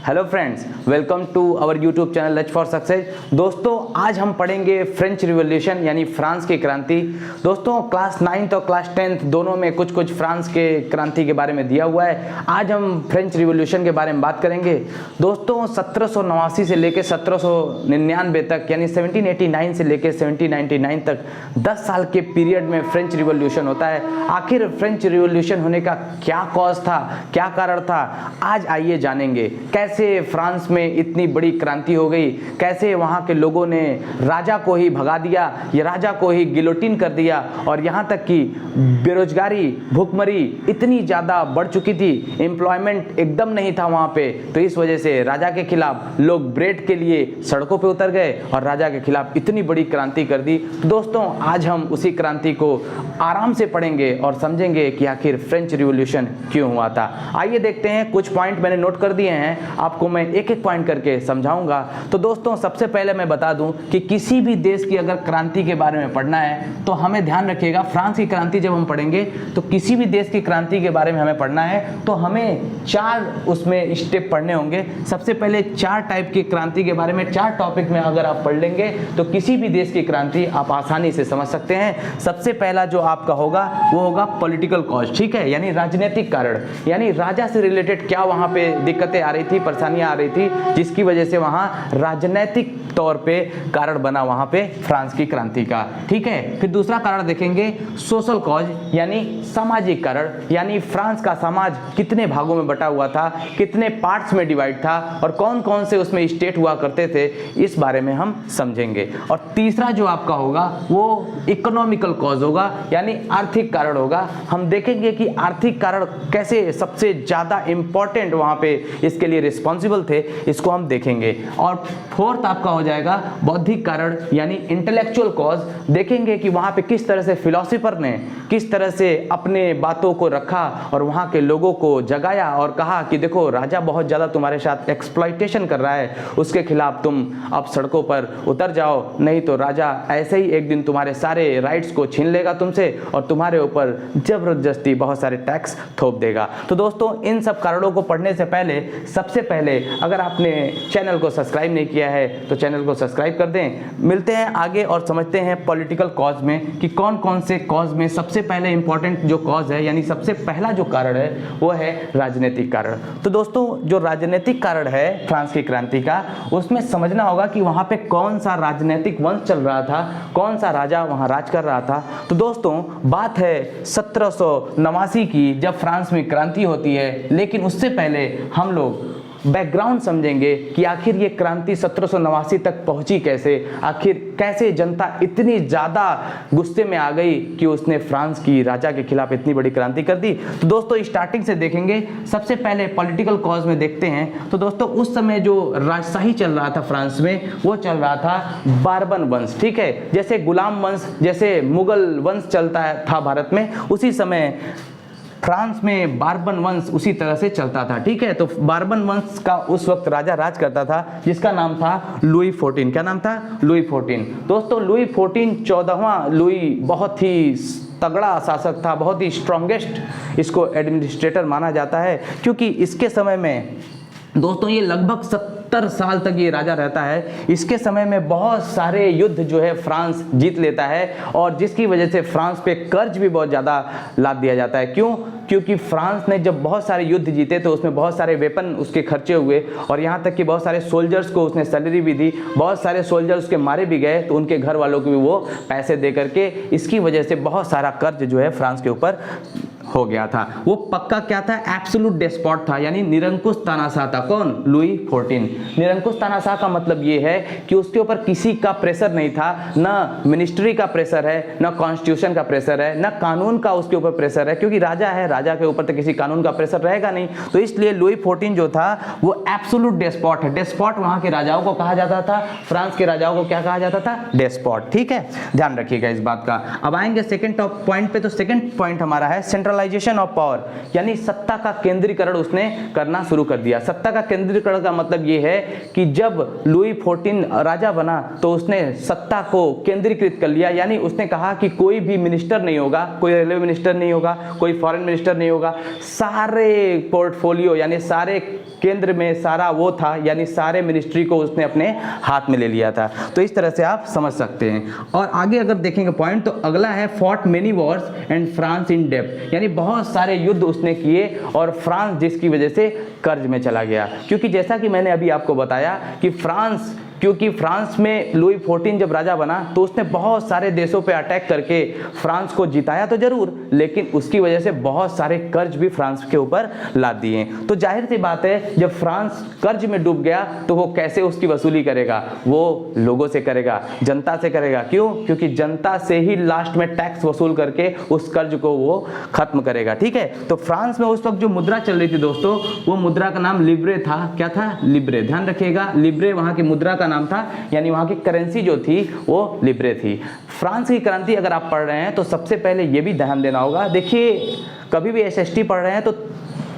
Hello friends, welcome to our YouTube channel लच for success. दोस्तों, आज हम पढ़ेंगे फ्रेंच रिवॉल्यूशन यानी फ्रांस की क्रांति। दोस्तों, क्लास 9th और क्लास 10th दोनों में कुछ कुछ फ्रांस के क्रांति के बारे में दिया हुआ है। आज हम फ्रेंच रिवॉल्यूशन के बारे में बात करेंगे। दोस्तों, 1789 से लेकर 1799 तक यानी 1789 से लेकर 1799 तक 10 साल के पीरियड में फ्रेंच रिवॉल्यूशन होता है। आखिर फ्रेंच रिवॉल्यूशन होने का क्या कॉज था, क्या कारण था, आज आइए जानेंगे। कैसे फ्रांस में इतनी बड़ी क्रांति हो गई, कैसे वहां के लोगों ने राजा को ही भगा दिया, ये राजा को ही गिलोटिन कर दिया, और यहां तक कि बेरोजगारी, भूखमरी इतनी ज्यादा बढ़ चुकी थी, एम्प्लॉयमेंट एकदम नहीं था वहां पे। तो इस वजह से राजा के खिलाफ लोग ब्रेड के लिए सड़कों पे उतर गए और राजा के खिलाफ इतनी बड़ी क्रांति कर दी। दोस्तों, आज हम उसी क्रांति को आराम से पढ़ेंगे और समझेंगे कि आखिर फ्रेंच रिवॉल्यूशन क्यों हुआ था। आइए देखते हैं, कुछ पॉइंट मैंने नोट कर दिए हैं, आपको मैं एक एक पॉइंट करके समझाऊंगा। तो दोस्तों, सबसे पहले मैं बता दूं कि किसी भी देश की अगर क्रांति के बारे में पढ़ना है तो हमें ध्यान रखिएगा, फ्रांस की क्रांति जब हम पढ़ेंगे तो किसी भी देश की क्रांति के बारे में हमें पढ़ना है तो हमें 4 उसमें स्टेप पढ़ने होंगे। सबसे पहले 4 टाइप की क्रांति के बारे में 4 टॉपिक में अगर आप पढ़ लेंगे तो किसी भी देश की क्रांति आप आसानी से समझ सकते हैं। सबसे पहला जो आपका होगा वो होगा पॉलिटिकल कॉज, ठीक है, यानी राजनीतिक कारण, यानी राजा से रिलेटेड क्या वहां पे दिक्कतें आ रही थी, परेशानियां आ रही थी, जिसकी वजह से वहां राजनीतिक तौर पे कारण बना वहां पे फ्रांस की क्रांति का, ठीक है। फिर दूसरा कारण देखेंगे सोशल कॉज, यानी सामाजिक कारण, यानी फ्रांस का समाज कितने भागों में बटा हुआ था, कितने पार्ट्स में डिवाइड था और कौन कौन से उसमें स्टेट हुआ करते थे, इस बारे में हम समझेंगे। और तीसरा जो आपका होगा वो इकोनॉमिकल कॉज होगा, यानी आर्थिक कारण होगा। हम देखेंगे कि आर्थिक कारण कैसे सबसे ज्यादा इंपॉर्टेंट वहां पे इसके लिए रिस्पॉन्सिबल थे, इसको हम देखेंगे। और फोर्थ आपका हो जाएगा बौद्धिक कारण, यानी इंटेलेक्चुअल कॉज। देखेंगे कि वहां पे किस तरह से फिलोसोफर ने किस तरह से अपने बातों को रखा और वहां के लोगों को जगाया और कहा कि देखो, राजा बहुत ज्यादा तुम्हारे साथ एक्सप्लॉइटेशन कर रहा है, उसके खिलाफ तुम अब सड़कों पर उतर जाओ, नहीं तो राजा ऐसे ही एक दिन तुम्हारे सारे राइट्स को छीन लेगा तुमसे और तुम्हारे ऊपर जबरदस्ती बहुत सारे टैक्स थोप देगा। तो दोस्तों, इन सब कारणों को पढ़ने से पहले सबसे पहले अगर आपने चैनल को सब्सक्राइब नहीं किया है तो चैनल को सब्सक्राइब कर दें। मिलते हैं आगे और समझते हैं पॉलिटिकल कॉज में कि कौन कौन से कॉज में सबसे पहले इंपॉर्टेंट जो कॉज है, यानी सबसे पहला जो कारण है वो है राजनीतिक कारण। तो दोस्तों, जो राजनीतिक कारण है फ्रांस की क्रांति का, उसमें समझना होगा कि वहां पे कौन सा राजनीतिक वंश चल रहा था, कौन सा राजा वहां राज कर रहा था। तो दोस्तों, बात है 1789 की, जब फ्रांस में क्रांति होती है। लेकिन उससे पहले हम लोग बैकग्राउंड समझेंगे कि आखिर ये क्रांति 1789 तक पहुंची कैसे, आखिर कैसे जनता इतनी ज्यादा गुस्से में आ गई कि उसने फ्रांस की राजा के खिलाफ इतनी बड़ी क्रांति कर दी। तो दोस्तों, स्टार्टिंग से देखेंगे। सबसे पहले पॉलिटिकल कॉज में देखते हैं। तो दोस्तों, उस समय जो राजशाही चल रहा था फ्रांस में, वो चल रहा था बार्बन वंश, ठीक है। जैसे गुलाम वंश, जैसे मुगल वंश चलता था भारत में, उसी समय फ्रांस में बार्बन वंश उसी तरह से चलता था, ठीक है। तो बार्बन वंश का उस वक्त राजा राज करता था जिसका नाम था लुई 14। क्या नाम था? लुई 14। दोस्तों, लुई 14 14वां लुई बहुत ही तगड़ा शासक था, बहुत ही स्ट्रॉन्गेस्ट इसको एडमिनिस्ट्रेटर माना जाता है, क्योंकि इसके समय में दोस्तों ये लगभग 70 साल तक ये राजा रहता है। इसके समय में बहुत सारे युद्ध जो है फ्रांस जीत लेता है और जिसकी वजह से फ्रांस पे कर्ज भी बहुत ज़्यादा लाद दिया जाता है। क्यों? क्योंकि फ्रांस ने जब बहुत सारे युद्ध जीते तो उसमें बहुत सारे वेपन उसके खर्चे हुए और यहाँ तक कि बहुत सारे सोल्जर्स को उसने सैलरी भी दी, बहुत सारे सोल्जर्स उसके मारे भी गए, तो उनके घर वालों को भी वो पैसे दे करके, इसकी वजह से बहुत सारा कर्ज जो है फ्रांस के ऊपर हो गया था। वो पक्का क्या था? एब्सोल्यूट डेस्पॉट था, यानी निरंकुश तानाशाह था। कौन? लुई 14। निरंकुश तानाशाह का मतलब ये है कि उसके ऊपर किसी का प्रेशर नहीं था, ना मिनिस्ट्री का प्रेशर है, ना कॉन्स्टिट्यूशन का प्रेशर है, ना कानून का उसके ऊपर प्रेशर है, क्योंकि राजा है, राजा के ऊपर तो किसी कानून का प्रेशर रहेगा नहीं। तो इसलिए लुई 14 जो था वो एब्सोल्यूट डेस्पॉट है। डेस्पॉट वहां के राजाओं को कहा जाता था, फ्रांस के राजाओं को क्या कहा जाता था? डेस्पॉट, ठीक है, ध्यान रखिएगा इस बात का। अब आएंगे सेकंड टॉप पॉइंट पे। तो सेकंड पॉइंट हमारा है सेंट्रल सेंट्रलाइजेशन ऑफ पावर, यानी सत्ता का केंद्रीकरण उसने करना शुरू कर दिया। सत्ता का केंद्रीकरण का मतलब ये है कि जब लुई 14 राजा बना तो उसने सत्ता को केंद्रीकृत कर लिया, यानी उसने कहा कि कोई भी मिनिस्टर नहीं होगा, कोई रेलवे मिनिस्टर नहीं होगा, कोई फॉरेन मिनिस्टर नहीं होगा, सारे पोर्टफोलियो यानी सारे केंद्र में सारा वो था, यानी सारे मिनिस्ट्री को उसने अपने हाथ में ले लिया था। तो इस तरह से आप समझ सकते हैं। और आगे अगर देखेंगे पॉइंट, तो अगला है fought many Wars and France in डेब्ट, यानी बहुत सारे युद्ध उसने किए और फ्रांस जिसकी वजह से कर्ज में चला गया। क्योंकि जैसा कि मैंने अभी आपको बताया कि क्योंकि फ्रांस में लुई 14 जब राजा बना तो उसने बहुत सारे देशों पे अटैक करके फ्रांस को जिताया तो जरूर, लेकिन उसकी वजह से बहुत सारे कर्ज भी फ्रांस के ऊपर लाद दिए। तो जाहिर सी बात है, जब फ्रांस कर्ज में डूब गया तो वो कैसे उसकी वसूली करेगा? वो लोगों से करेगा, जनता से करेगा। क्यों? क्योंकि जनता से ही लास्ट में टैक्स वसूल करके उस कर्ज को वो खत्म करेगा। ठीक है, तो फ्रांस में उस वक्त जो मुद्रा चल रही थी दोस्तों, वो मुद्रा का नाम लिब्रे था। क्या था? लिब्रे। ध्यान रखिएगा, लिब्रे वहां की मुद्रा नाम था, यानी वहां की करेंसी जो थी वो लिब्रे थी। फ्रांस की क्रांति अगर आप पढ़ रहे हैं तो सबसे पहले ये भी ध्यान देना होगा। देखिए, कभी भी एसएसटी पढ़ रहे हैं तो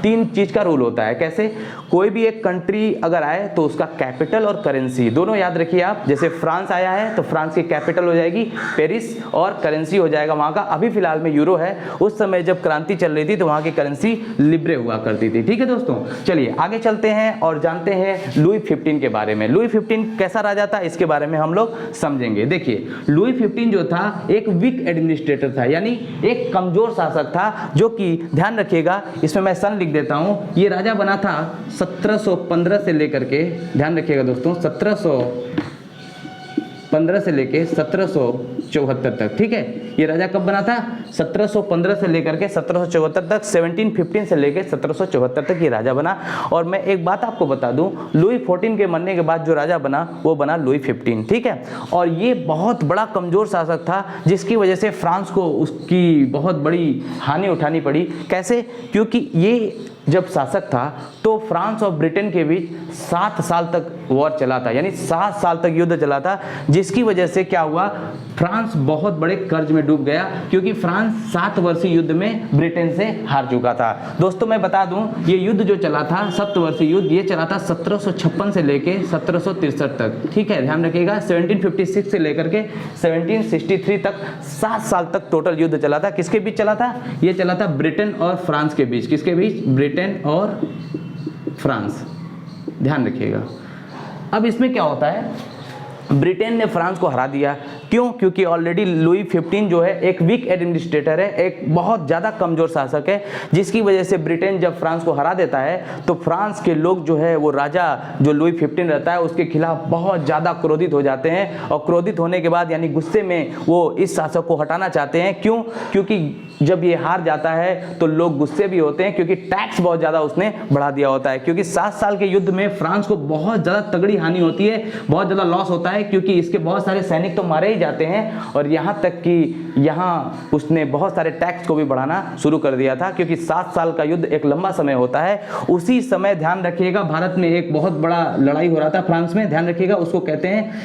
3 चीज का रूल होता है। कैसे? कोई भी एक कंट्री अगर आए तो उसका कैपिटल और करेंसी दोनों याद रखिए आप। जैसे फ्रांस आया है तो फ्रांस की कैपिटल हो जाएगी पेरिस और करेंसी हो जाएगा वहां का, अभी फिलहाल में यूरो है। उस समय जब क्रांति चल रही थी तो वहां की करेंसी लिब्रे हुआ करती थी। ठीक है दोस्तों, चलिए आगे चलते हैं और जानते हैं लुई 15 के बारे में। लुई 15 कैसा राजा था, इसके बारे में हम लोग समझेंगे। देखिए, लुई 15 जो था एक वीक एडमिनिस्ट्रेटर था, यानी एक कमजोर शासक था, जो कि ध्यान रखिएगा, इसमें मैं सन लिख देता हूं, ये राजा बना था 1715 से लेकर के, ध्यान रखिएगा दोस्तों, 1715 से लेके 1774 तक। ठीक है, ये राजा कब बना था? 1715 से लेकर के 1774 तक, 1715 से लेकर 1774 तक ये राजा बना। और मैं एक बात आपको बता दूं, लुई 14 के मरने के बाद जो राजा बना वो बना लुई 15। ठीक है, और ये बहुत बड़ा कमजोर शासक था, जिसकी वजह से फ्रांस को उसकी बहुत बड़ी हानि उठानी पड़ी। कैसे? क्योंकि ये जब शासक था तो फ्रांस और ब्रिटेन के बीच 7 साल तक वॉर चला था, यानी 7 साल तक युद्ध चला था, जिसकी वजह से क्या हुआ, फ्रांस बहुत बड़े कर्ज में डूब गया, क्योंकि फ्रांस 7 वर्षीय युद्ध में ब्रिटेन से हार चुका था। दोस्तों मैं बता दूं, ये युद्ध जो चला था 7 वर्षीय युद्ध, ये चला था 1756 से लेके 1763 तक। ठीक है, ध्यान रखिएगा, 1756 से लेकर के 1763 तक 7 साल तक टोटल युद्ध चला था। किसके बीच चला था? ये चला था ब्रिटेन और फ्रांस के बीच। किसके बीच? ब्रिटेन और फ्रांस। ध्यान रखिएगा। अब इसमें क्या होता है, ब्रिटेन ने फ्रांस को हरा दिया। क्यों? क्योंकि ऑलरेडी लुई 15 जो है एक वीक एडमिनिस्ट्रेटर है, एक बहुत ज़्यादा कमज़ोर शासक है, जिसकी वजह से ब्रिटेन जब फ्रांस को हरा देता है तो फ्रांस के लोग जो है, वो राजा जो लुई 15 रहता है उसके खिलाफ बहुत ज़्यादा क्रोधित हो जाते हैं। और क्रोधित होने के बाद, यानी गुस्से में, वो इस शासक को हटाना चाहते हैं। क्यों? क्योंकि जब ये हार जाता है तो लोग गुस्से भी होते हैं, क्योंकि टैक्स बहुत ज़्यादा उसने बढ़ा दिया होता है। क्योंकि 7 साल के युद्ध में फ्रांस को बहुत ज़्यादा तगड़ी हानि होती है, बहुत ज़्यादा लॉस होता है, क्योंकि इसके बहुत सारे सैनिक तो मारे ही जाते हैं, और यहाँ तक कि यहाँ उसने बहुत सारे टैक्स को भी बढ़ाना शुरू कर दिया था। क्योंकि 7 साल का युद्ध एक लंबा समय होता है। उसी समय ध्यान रखिएगा, भारत में एक बहुत बड़ा लड़ाई हो रहा था फ्रांस में। ध्यान रखिएगा, उसको कहते हैं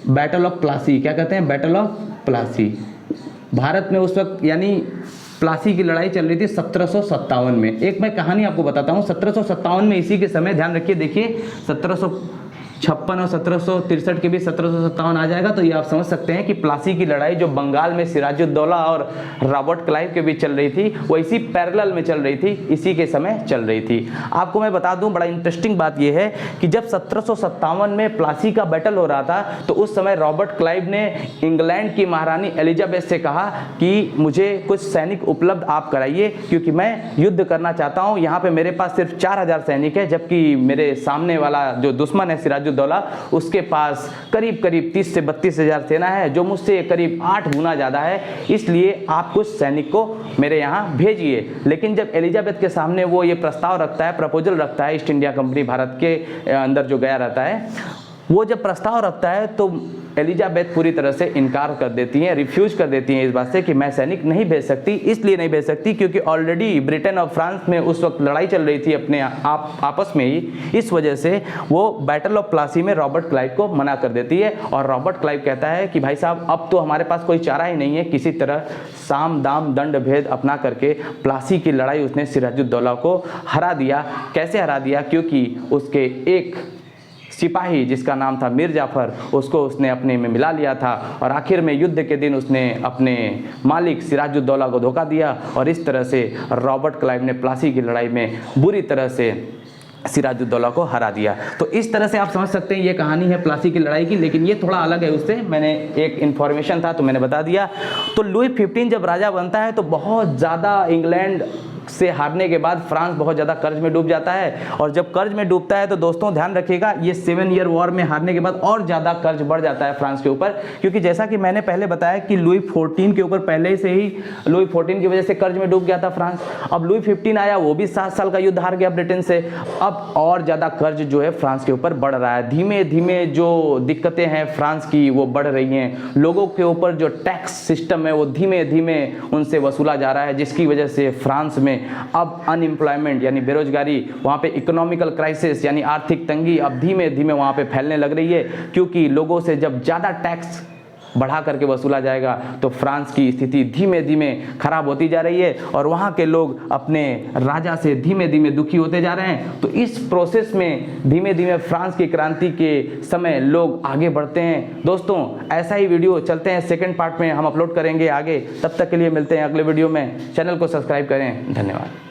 बैटल ऑफ प्लासी। क्या कहते हैं? Battle of Plassey. भारत में उस वक्त यानी प्लासी की लड़ाई चल रही थी 1757 में। एक मैं कहानी आपको बताता हूँ। 1757 में इसी के समय, ध्यान रखिए, देखिए 1756 और 1763 के बीच 1757 आ जाएगा, तो ये आप समझ सकते हैं कि प्लासी की लड़ाई जो बंगाल में सिराजुद्दौला और रॉबर्ट क्लाइव के बीच चल रही थी, वो इसी पैरेलल में चल रही थी, इसी के समय चल रही थी। आपको मैं बता दूं, बड़ा इंटरेस्टिंग बात यह है कि जब 1757 में प्लासी का बैटल हो रहा था तो उस समय रॉबर्ट क्लाइव ने इंग्लैंड की महारानी एलिजाबेथ से कहा कि मुझे कुछ सैनिक उपलब्ध आप कराइए, क्योंकि मैं युद्ध करना चाहता हूं। यहाँ पे मेरे पास सिर्फ 4000 सैनिक है, जबकि मेरे सामने वाला जो दुश्मन है सिराजुद्दौला, उसके पास करीब करीब 30 से 32 हजार सेना है, जो मुझसे करीब 8 गुना ज़्यादा है। इसलिए आप कुछ सैनिक को मेरे यहाँ भेजिए। लेकिन जब एलिजाबेथ के सामने वो ये प्रस्ताव रखता है, प्रपोजल रखता है, ईस्ट इंडिया कंपनी भारत के अंदर जो गया रहता है, वो जब प्रस्ताव रखता है तो एलिजाबेथ पूरी तरह से इनकार कर देती हैं, रिफ्यूज कर देती हैं इस बात से कि मैं सैनिक नहीं भेज सकती। इसलिए नहीं भेज सकती क्योंकि ऑलरेडी ब्रिटेन और फ्रांस में उस वक्त लड़ाई चल रही थी अपने आपस में ही। इस वजह से वो बैटल ऑफ प्लासी में रॉबर्ट क्लाइव को मना कर देती है और रॉबर्ट क्लाइव कहता है कि भाई साहब अब तो हमारे पास कोई चारा ही नहीं है, किसी तरह साम दाम दंड भेद अपना करके प्लासी की लड़ाई उसने सिराजुद्दौला को हरा दिया। कैसे हरा दिया? क्योंकि उसके एक सिपाही जिसका नाम था मीर जाफर, उसको उसने अपने में मिला लिया था और आखिर में युद्ध के दिन उसने अपने मालिक सिराजुद्दौला को धोखा दिया और इस तरह से रॉबर्ट क्लाइव ने प्लासी की लड़ाई में बुरी तरह से सिराजुद्दौला को हरा दिया। तो इस तरह से आप समझ सकते हैं ये कहानी है प्लासी की लड़ाई की, लेकिन ये थोड़ा अलग है उससे। मैंने एक इन्फॉर्मेशन था तो मैंने बता दिया। तो लुई 15 जब राजा बनता है तो बहुत ज़्यादा इंग्लैंड से हारने के बाद फ्रांस बहुत ज़्यादा कर्ज में डूब जाता है और जब कर्ज में डूबता है तो दोस्तों ध्यान रखिएगा ये 7 ईयर वॉर में हारने के बाद और ज़्यादा कर्ज बढ़ जाता है फ्रांस के ऊपर, क्योंकि जैसा कि मैंने पहले बताया कि लुई 14 के ऊपर पहले से ही लुई 14 की वजह से कर्ज में डूब गया था फ्रांस। अब लुई 15 आया, वो भी 7 साल का युद्ध हार गया ब्रिटेन से। अब और ज़्यादा कर्ज जो है फ्रांस के ऊपर बढ़ रहा है। धीमे धीमे जो दिक्कतें हैं फ्रांस की वो बढ़ रही हैं। लोगों के ऊपर जो टैक्स सिस्टम है वो धीमे धीमे उनसे वसूला जा रहा है, जिसकी वजह से फ्रांस में अब अनएम्प्लॉयमेंट यानी बेरोजगारी, वहाँ पे इकोनॉमिकल क्राइसिस यानी आर्थिक तंगी अब धीमे धीमे वहाँ पे फैलने लग रही है, क्योंकि लोगों से जब ज़्यादा टैक्स बढ़ा करके वसूला जाएगा तो फ्रांस की स्थिति धीमे धीमे खराब होती जा रही है और वहाँ के लोग अपने राजा से धीमे धीमे दुखी होते जा रहे हैं। तो इस प्रोसेस में धीमे धीमे फ्रांस की क्रांति के समय लोग आगे बढ़ते हैं। दोस्तों ऐसा ही वीडियो चलते हैं, सेकंड पार्ट में हम अपलोड करेंगे आगे। तब तक के लिए मिलते हैं अगले वीडियो में। चैनल को सब्सक्राइब करें। धन्यवाद।